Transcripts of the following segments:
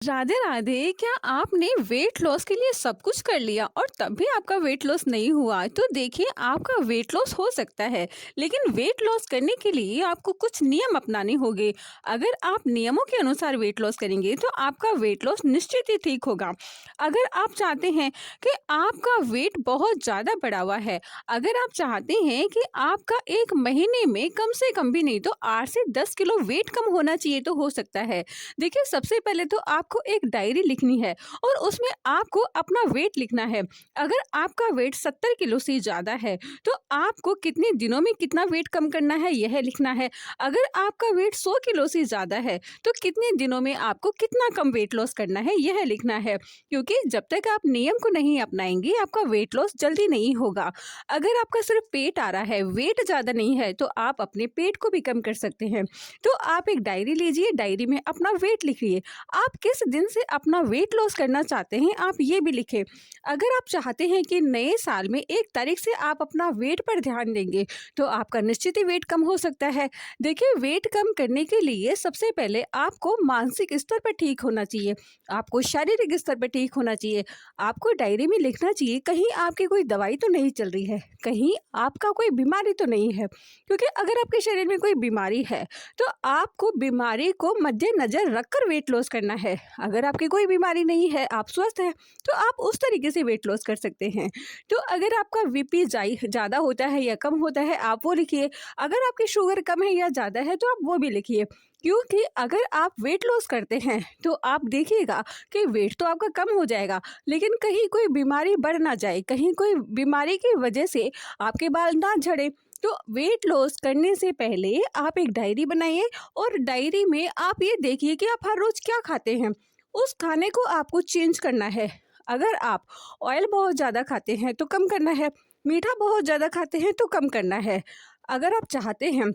राधे राधे। क्या आपने weight loss के लिए सब कुछ कर लिया और तब भी आपका वेट लॉस नहीं हुआ? तो देखिए, आपका वेट लॉस हो सकता है, लेकिन वेट लॉस करने के लिए आपको कुछ नियम अपनाने होंगे। अगर आप नियमों के अनुसार वेट लॉस करेंगे तो आपका वेट लॉस निश्चित ही ठीक होगा। अगर आप चाहते हैं कि आपका वेट बहुत ज़्यादा बढ़ा हुआ है, अगर आप चाहते हैं कि आपका एक महीने में कम से कम भी नहीं तो 8 से 10 किलो वेट कम होना चाहिए, तो हो सकता है। देखिए, सबसे पहले तो आपको एक डायरी लिखनी है और उसमें आपको अपना वेट लिखना है। अगर आपका वेट 70 किलो से ज़्यादा है तो आपको कितने दिनों में कितना वेट कम करना है, यह लिखना है। अगर आपका वेट 100 किलो से ज़्यादा है तो कितने दिनों में आपको कितना कम वेट लॉस करना है, यह लिखना है। क्योंकि जब तक आप नियम को नहीं अपनाएंगे, आपका वेट लॉस जल्दी नहीं होगा। अगर आपका सिर्फ पेट आ रहा है, वेट ज़्यादा नहीं है, तो आप अपने पेट को भी कम कर सकते हैं। तो आप एक डायरी लीजिए, डायरी में अपना वेट लिखिए। आप किस दिन से अपना वेट लॉस करना चाहते हैं, आप ये भी लिखें। अगर आप चाहते हैं कि नए साल में 1 तारीख से आप अपना वेट पर ध्यान देंगे, तो आपका निश्चित ही वेट कम हो सकता है। देखिए, वेट कम करने के लिए सबसे पहले आपको मानसिक स्तर पर ठीक होना चाहिए, आपको शारीरिक स्तर पर ठीक होना चाहिए। आपको डायरी में लिखना चाहिए, कहीं आपकी कोई दवाई तो नहीं चल रही है, कहीं आपका कोई बीमारी तो नहीं है। क्योंकि अगर आपके शरीर में कोई बीमारी है तो आपको बीमारी को मद्देनजर रखकर वेट लॉस करना है। अगर आपकी कोई बीमारी नहीं है, आप स्वस्थ हैं, तो आप उस तरीके से वेट लॉस कर सकते हैं। तो अगर आपका बीपी ज़्यादा होता है या कम होता है, आप वो लिखिए। अगर आपकी शुगर कम है या ज़्यादा है, तो आप वो भी लिखिए। क्योंकि अगर आप वेट लॉस करते हैं तो आप देखिएगा कि वेट तो आपका कम हो जाएगा, लेकिन कहीं कोई बीमारी बढ़ ना जाए, कहीं कोई बीमारी की वजह से आपके बाल ना झड़े। तो वेट लॉस करने से पहले आप एक डायरी बनाइए और डायरी में आप ये देखिए कि आप हर रोज क्या खाते हैं। उस खाने को आपको चेंज करना है। अगर आप ऑयल बहुत ज़्यादा खाते हैं तो कम करना है, मीठा बहुत ज़्यादा खाते हैं तो कम करना है। अगर आप चाहते हैं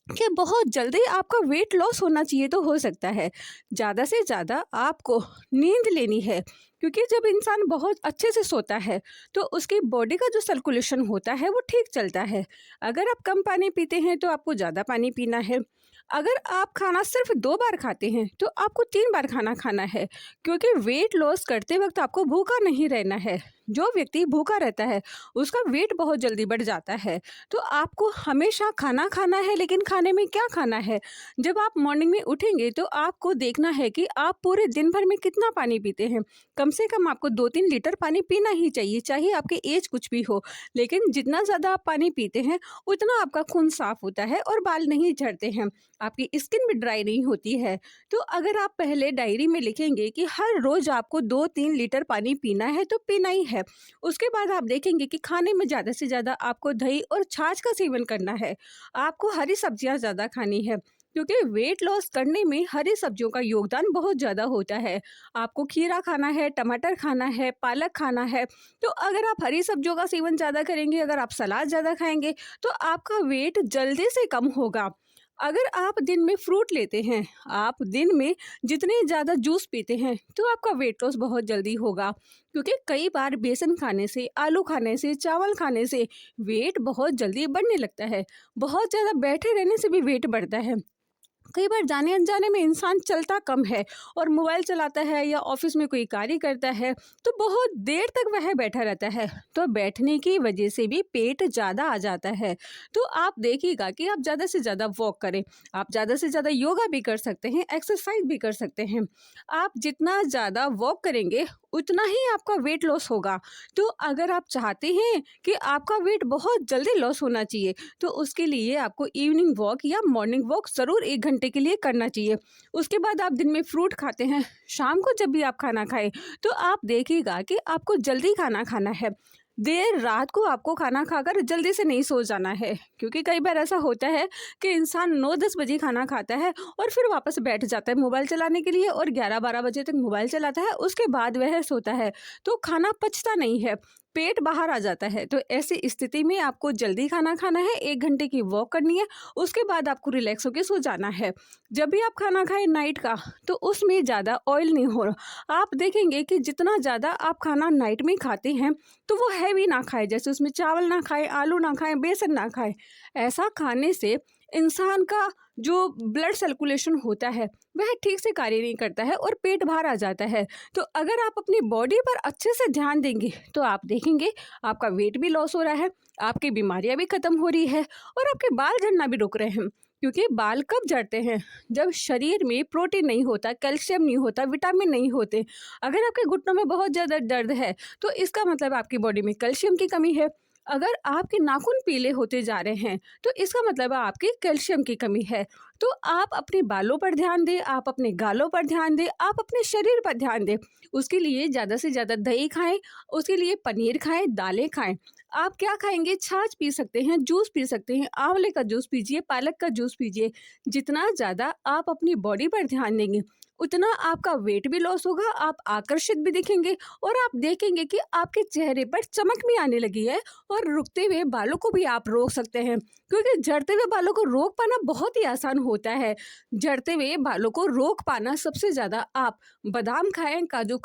कि बहुत जल्दी आपका वेट लॉस होना चाहिए, तो हो सकता है ज़्यादा से ज़्यादा आपको नींद लेनी है। क्योंकि जब इंसान बहुत अच्छे से सोता है तो उसकी बॉडी का जो सर्कुलेशन होता है वो ठीक चलता है। अगर आप कम पानी पीते हैं तो आपको ज़्यादा पानी पीना है। अगर आप खाना सिर्फ 2 बार खाते हैं तो आपको 3 बार खाना खाना है। क्योंकि वेट लॉस करते वक्त आपको भूखा नहीं रहना है। जो व्यक्ति भूखा रहता है उसका वेट बहुत जल्दी बढ़ जाता है। तो आपको हमेशा खाना खाना है, लेकिन खाने में क्या खाना है? जब आप मॉर्निंग में उठेंगे तो आपको देखना है कि आप पूरे दिन भर में कितना पानी पीते हैं। कम से कम आपको 2-3 लीटर पानी पीना ही चाहिए, चाहे आपकी एज कुछ भी हो। लेकिन जितना ज़्यादा आप पानी पीते हैं, उतना आपका खून साफ होता है और बाल नहीं झड़ते हैं, आपकी स्किन भी ड्राई नहीं होती है। तो अगर आप पहले डायरी में लिखेंगे कि हर रोज़ आपको 2-3 लीटर पानी पीना है, तो पीना ही है। उसके बाद आप देखेंगे कि खाने में ज़्यादा से ज़्यादा आपको दही और छाछ का सेवन करना है। आपको हरी सब्जियाँ ज़्यादा खानी है, क्योंकि वेट लॉस करने में हरी सब्जियों का योगदान बहुत ज़्यादा होता है। आपको खीरा खाना है, टमाटर खाना है, पालक खाना है। तो अगर आप हरी सब्जियों का सेवन ज़्यादा करेंगे, अगर आप सलाद ज़्यादा खाएँगे, तो आपका वेट जल्दी से कम होगा। अगर आप दिन में फ्रूट लेते हैं, आप दिन में जितने ज़्यादा जूस पीते हैं, तो आपका वेट लॉस बहुत जल्दी होगा। क्योंकि कई बार बेसन खाने से, आलू खाने से, चावल खाने से वेट बहुत जल्दी बढ़ने लगता है। बहुत ज़्यादा बैठे रहने से भी वेट बढ़ता है। कई बार जाने अनजाने में इंसान चलता कम है और मोबाइल चलाता है या ऑफिस में कोई कार्य करता है, तो बहुत देर तक वह बैठा रहता है। तो बैठने की वजह से भी पेट ज़्यादा आ जाता है। तो आप देखिएगा कि आप ज़्यादा से ज़्यादा वॉक करें। आप ज़्यादा से ज़्यादा योगा भी कर सकते हैं, एक्सरसाइज भी कर सकते हैं। आप जितना ज़्यादा वॉक करेंगे उतना ही आपका वेट लॉस होगा। तो अगर आप चाहते हैं कि आपका वेट बहुत जल्दी लॉस होना चाहिए, तो उसके लिए आपको इवनिंग वॉक या मॉर्निंग वॉक ज़रूर 1 घंटे के लिए करना चाहिए। उसके बाद आप दिन में फ्रूट खाते हैं, शाम को जब भी आप खाना खाएँ, तो आप देखिएगा कि आपको जल्दी खाना खाना है। देर रात को आपको खाना खाकर जल्दी से नहीं सो जाना है। क्योंकि कई बार ऐसा होता है कि इंसान 9-10 बजे खाना खाता है और फिर वापस बैठ जाता है मोबाइल चलाने के लिए और 11-12 बजे तक मोबाइल चलाता है, उसके बाद वह सोता है। तो खाना पचता नहीं है, पेट बाहर आ जाता है। तो ऐसी स्थिति में आपको जल्दी खाना खाना है, 1 घंटे की वॉक करनी है, उसके बाद आपको रिलैक्स होकर सो जाना है। जब भी आप खाना खाएं नाइट का, तो उसमें ज़्यादा ऑयल नहीं हो। आप देखेंगे कि जितना ज़्यादा आप खाना नाइट में खाते हैं, तो वो हैवी ना खाएं, जैसे उसमें चावल ना खाएं, आलू ना खाएं, बेसन ना खाएं। ऐसा खाने से इंसान का जो ब्लड सर्कुलेशन होता है वह ठीक से कार्य नहीं करता है और पेट बाहर आ जाता है। तो अगर आप अपनी बॉडी पर अच्छे से ध्यान देंगे तो आप देखेंगे आपका वेट भी लॉस हो रहा है, आपकी बीमारियां भी खत्म हो रही है और आपके बाल झड़ना भी रुक रहे हैं। क्योंकि बाल कब झड़ते हैं? जब शरीर में प्रोटीन नहीं होता, कैल्शियम नहीं होता, विटामिन नहीं होते। अगर आपके घुटनों में बहुत ज़्यादा दर्द है तो इसका मतलब आपकी बॉडी में कैल्शियम की कमी है। अगर आपके नाखून पीले होते जा रहे हैं तो इसका मतलब है आपकी कैल्शियम की कमी है। तो आप अपने बालों पर ध्यान दें, आप अपने गालों पर ध्यान दें, आप अपने शरीर पर ध्यान दें। उसके लिए ज़्यादा से ज़्यादा दही खाएं, उसके लिए पनीर खाएं, दालें खाएं। आप क्या खाएंगे? छाछ पी सकते हैं, जूस पी सकते हैं, आंवले का जूस पीजिए, पालक का जूस पीजिए। जितना ज़्यादा आप अपनी बॉडी पर ध्यान देंगे उतना आपका वेट भी लॉस होगा, आप आकर्षित भी दिखेंगे और आप देखेंगे कि आपके चेहरे पर चमक भी आने लगी है और रुकते हुए बालों को भी आप रोक सकते हैं। क्योंकि झड़ते हुए बालों को रोक पाना बहुत ही आसान होता है। झड़ते हुए बालों को रोक पाना सबसे ज़्यादा आप बादाम खाएं, काजू